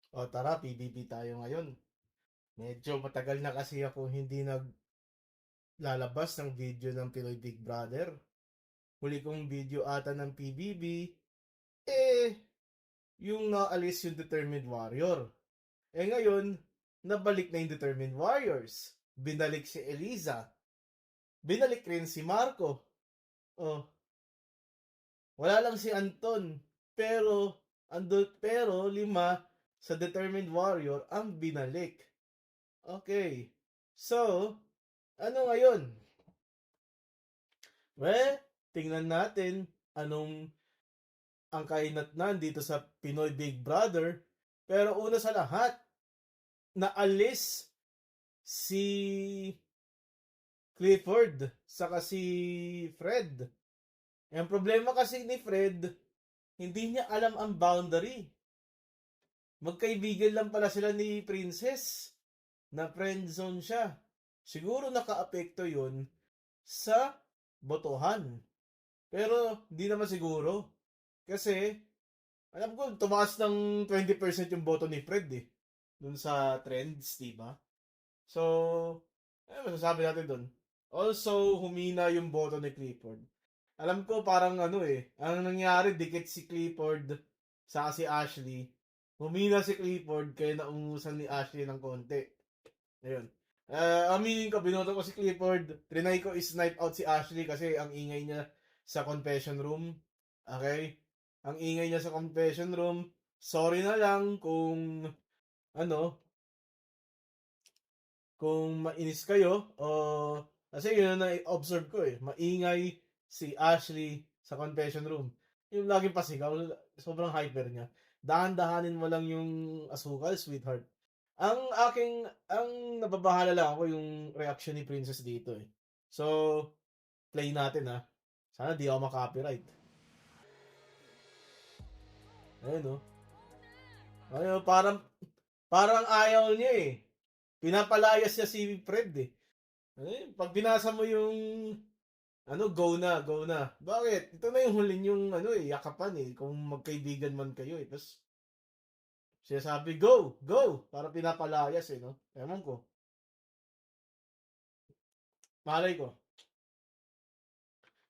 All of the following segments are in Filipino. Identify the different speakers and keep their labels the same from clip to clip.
Speaker 1: O tara, PBB tayo ngayon. Medyo matagal na kasi ako hindi naglalabas ng video ng Pinoy Big Brother. Huli kong video ata ng PBB, eh, yung naalis yung Determined Warrior. Eh ngayon, nabalik na yung Determined Warriors. Binalik si Eliza. Binalik rin si Marco. Oh, wala lang si Anton. Pero lima sa Determined Warrior ang binalik. Okay. So, ano ngayon? Well, tingnan natin anong ang kainatnan dito sa Pinoy Big Brother. Pero una sa lahat, naalis si Clifford saka si Fred. Ang problema kasi ni Fred, hindi niya alam ang boundary. Magkaibigan lang pala sila ni Princess na friend zone siya. Siguro nakaapekto yun sa botohan. Pero di naman siguro. Kasi alam ko tumaas ng 20% yung boto ni Fred eh. Dun sa trends, di ba? So, masasabi natin dun. Also, humina yung boto ni Clifford. Alam ko parang ano eh, ang nangyari dikit si Clifford sa si Ashley. Humina si Clifford kaya naungusan ni Ashley ng konti. Ayun. Aminin ko, binoto ko si Clifford. Trinay ko i-snipe out si Ashley kasi ang ingay niya sa confession room. Okay? Ang ingay niya sa confession room. Sorry na lang ano, kung mainis kayo o kasi yun na observe ko eh. Maingay si Ashley sa confession room. Yung laging pasigaw, sobrang hyper niya. Dahan-dahanin mo lang yung asukal, sweetheart. Ang nababahala lang ako yung reaction ni Princess dito eh. So, play natin ha. Sana di ako makopyright. Ayun no. Ayun, parang ayaw niya eh. Pinapalayas niya si Fred eh. Ayun, pag binasa mo yung go na, go na. Bakit? Ito na yung huli yung yakapan eh. Kung magkaibigan man kayo eh. Tapos siya sabi, go, go! Para pinapalayas eh, no? Ewan ko. Malay ko.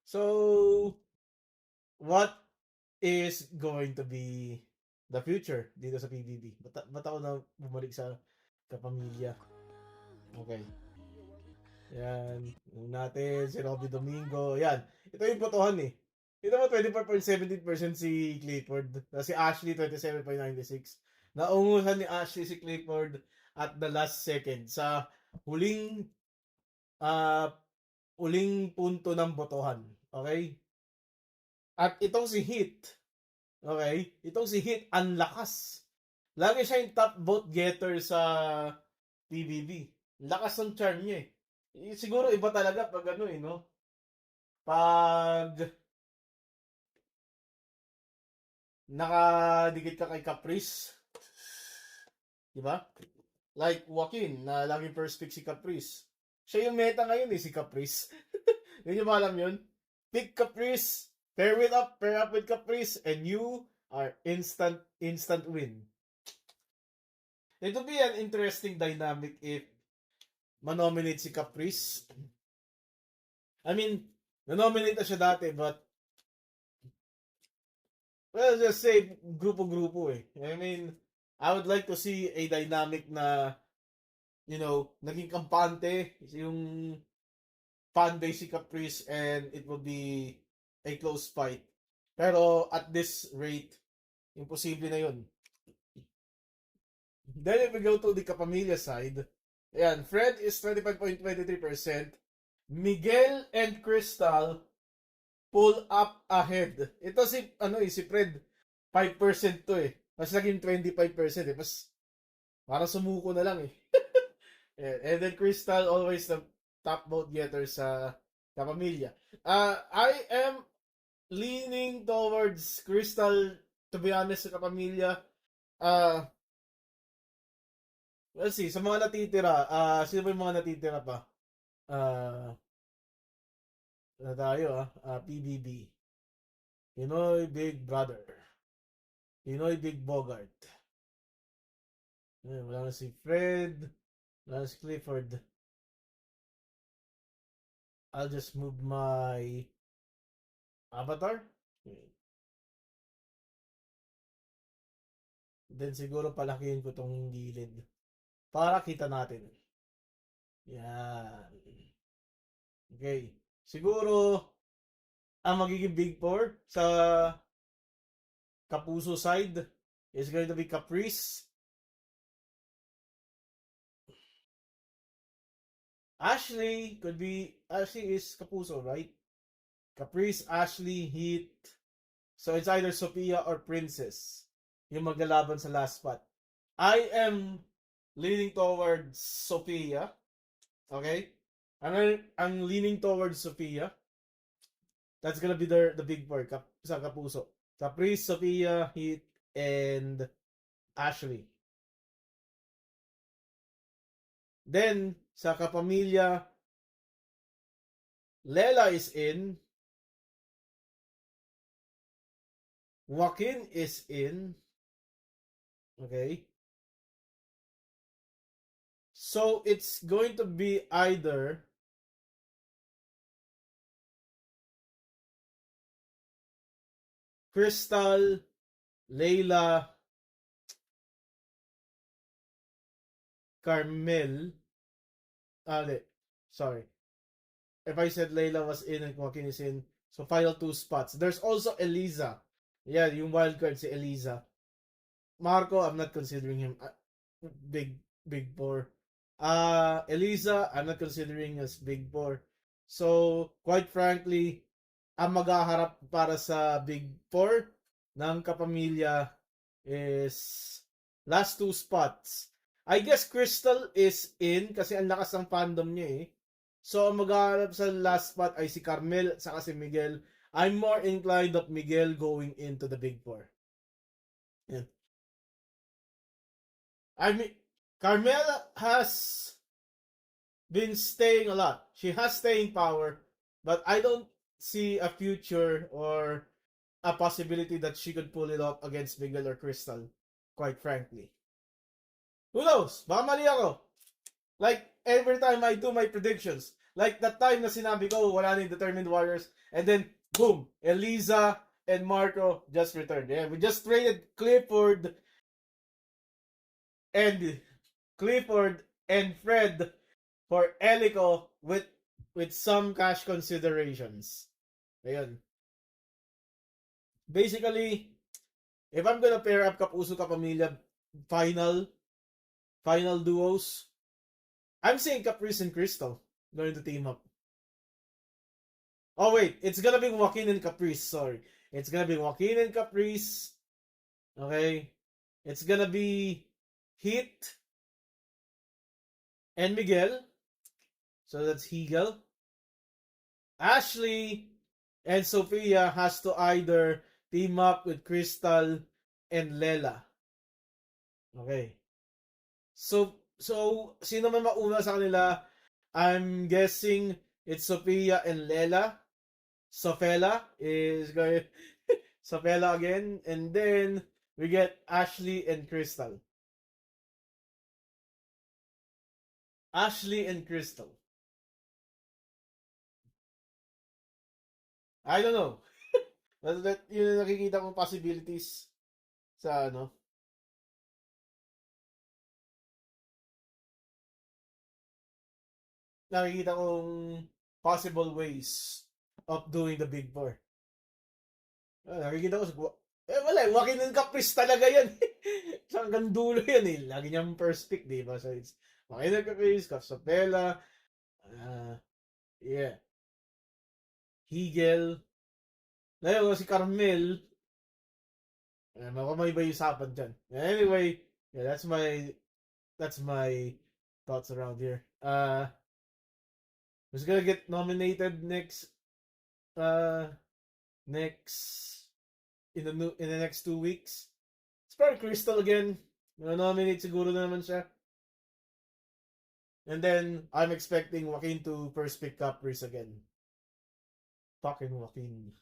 Speaker 1: So, what is going to be the future dito sa PBB? Ba't ako na bumalik sa kapamilya? Okay. Yan. Yung natin, si Robby Domingo. Yan. Ito yung botohan eh. Ito mo, 24.17% si Clifford. Na si Ashley, 27.96. Naungusan ni Ashley si Clifford at the last second sa huling uh, huling punto ng botohan. Okay? At itong si Hit, okay? Itong si Hit, ang lakas. Lagi siya yung top vote getter sa PBB. Lakas ng charm niya eh. Siguro iba talaga pag ano eh, no? Pag nakadikit ka kay Caprice, di ba? Like Joaquin, na laging first pick si Caprice. Siya yung meta ngayon eh, si Caprice. Hindi nyo ba alam yun? Pick Caprice, pair up with Caprice, and you are instant win. It would be an interesting dynamic if manominate si Caprice. I mean, nanominate na siya dati, but well, just say grupo-grupo eh. I mean, I would like to see a dynamic na, naging kampante yung fan base si Caprice and it will be a close fight. Pero at this rate, imposible na yun. Then if we go to the Kapamilya side, ayan, Fred is 25.23%. Miguel and Crystal pull up ahead. Ito si Fred, 5% to eh. Mas naging 25% eh. Mas parang sumuko na lang eh. And then Crystal always the top vote getter sa Kapamilya. I am leaning towards Crystal, to be honest, sa Kapamilya. Let's see, sa mga natitira, sino ba yung mga natitira pa? Uh, na tayo PBB. Pinoy Big Brother. Pinoy Big Bogart. Wala na si Fred. Wala na si Clifford. I'll just move my avatar. Then siguro palakihin ko tong gilid. Para kita natin. Yan. Okay. Siguro, ang magiging big four sa Kapuso side is going to be Caprice, Ashley is Kapuso, right? Caprice, Ashley, Heat. So it's either Sophia or Princess yung maglalaban sa last spot. I am leaning towards Sophia. Okay? I'm leaning towards Sophia. That's gonna be the big four sa Kapuso. Caprice, Sophia, Heat, and Ashley. Then, sa Kapamilya, Lela is in. Joaquin is in. Okay. So, it's going to be either Crystal, Layla, Carmel. Sorry. If I said Layla was in and Joaquin is in, so final two spots. There's also Eliza. Yeah, yung wild card si Eliza. Marco, I'm not considering him big four. Eliza, I'm not considering as big four. So, quite frankly, ang maghaharap para sa big four ng Kapamilya is last two spots. I guess Crystal is in kasi ang lakas ng fandom niya eh. So, ang maghaharap sa last spot ay si Carmel at saka si Miguel. I'm more inclined of Miguel going into the big four. Yeah. I mean, Carmel has been staying a lot. She has staying power, but I don't see a future or a possibility that she could pull it off against Miguel or Crystal, quite frankly. Who knows? Baka mali ako. Like, every time I do my predictions, like that time na sinabi ko, wala na yung Determined Warriors, and then, boom, Eliza and Marco just returned. Yeah, we just traded Clifford and Fred for Elico with some cash considerations. Ayun. Basically, if I'm gonna pair up Kapuso Kapamilya final duos, I'm saying Caprice and Crystal going to team up. Oh wait, it's gonna be Joaquin and Caprice, sorry. It's gonna be Joaquin and Caprice. Okay. It's gonna be Heat and Miguel. So that's Hegel. Ashley and Sophia has to either team up with Crystal and Lela. Okay. So sino man mauna sa kanila? I'm guessing it's Sophia and Lela. Sofela is going Sofela again, and then we get Ashley and Crystal. Ashley and Crystal. I don't know. That yun nakikita kong possibilities sa ano. Nakikita kong possible ways of doing the big four. Nakikita ko wala, Joaquin and Caprice talaga yan. Sa hanggang dulo yan eh. Lagi niyang first pick, di ba? So it's Joaquin and Caprice, Capsapela, yeah. Hegel. Ngayon, si Carmel, may iba yung usapan dyan. Anyway, yeah, that's my thoughts around here. Who's gonna get nominated next in the next 2 weeks? It's probably Crystal again. Nominate siguro na naman siya. And then I'm expecting Joaquin to first pick Caprice again. Fucking Joaquin.